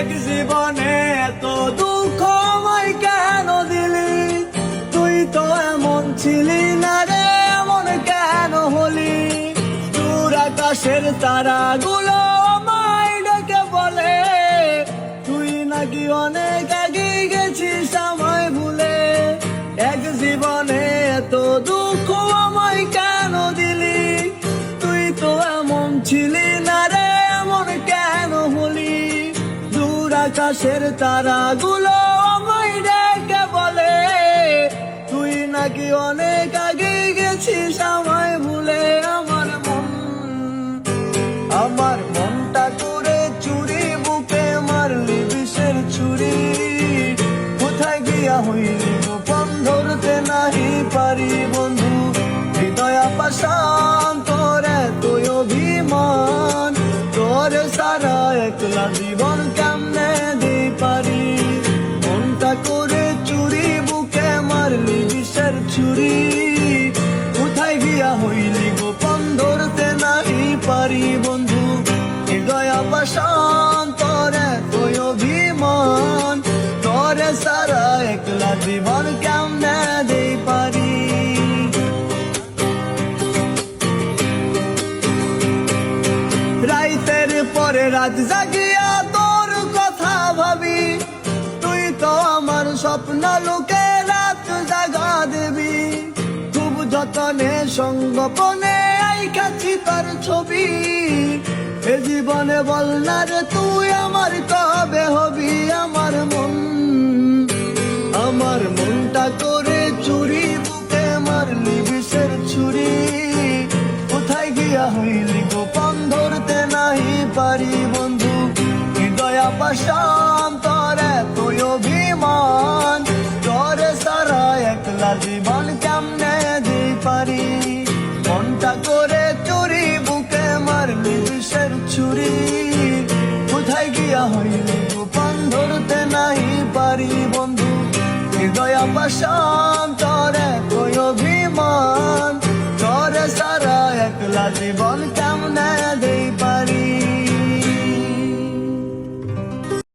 এক জীবনে এত দুঃখ আমায় কেন দিলি? তুই তো এমন ছিলি না রে, এমন কেন হলি? দূর আকাশের তারাগুলো আমায় ডেকে বলে তুই নাকি অনেক আগে গেছিস আমায় ভুলে। এক জীবনে এত দুঃখ আমায় কেন দিলি? তুই তো এমন ছিলি না রে, এমন কেন হলি? দূর আকাশের তারাগুলো আমায় ডেকে বলে তুই নাকি অনেক আগে গেছিস আমায় ভুলে। আমার মনটা করে চুরি, বুকে মারলি বিষের ছুরি। কোথায় গিয়া হইলি গোপন ধরতে নাহি পারি বন্ধু। হৃদয় পাষাণ তোর এতই অভিমান, তোর সারা একলা জীবন কেমনে দিই পারি? মনটা করে চুরি, বুকে মারলি বিষের ছুরি। কোথায় গিয়া হইলি গোপন ধরতে নাহি পারি বন্ধু। হৃদয় পাষাণ তোর এতই অভিমান, তোর সারা একলা জীবন কেমনে দিই পারি? রাইতের পরে রাত জাগিয়া তোর কথা ভাবি, তুই তো আমার স্বপ্ন লোকে রাত জাগা দেবি। খুব যতনে সঙ্গোপনে আইকাছি তোর ছবি। এ জীবনে বল না রে তুই আমার কবে হবি? আমার মনটা করে চুরি, বুকে মারলি বিষের ছুরি। কোথায় গিয়া হইলি গোপন ধরতে নাহি পারি বন্ধু। হৃদয় পাষাণ তোর এতই অভিমান, তোর সারা একলা জীবন কেমনে দিই পারি? মনটা করে চুরি, বুকে মারলি বিষের ছুরি। কোথায় গিয়া হইলি গোপন ধরতে নাহি পারি বন্ধু। হৃদয় পাষাণ তোর এতই অভিমান,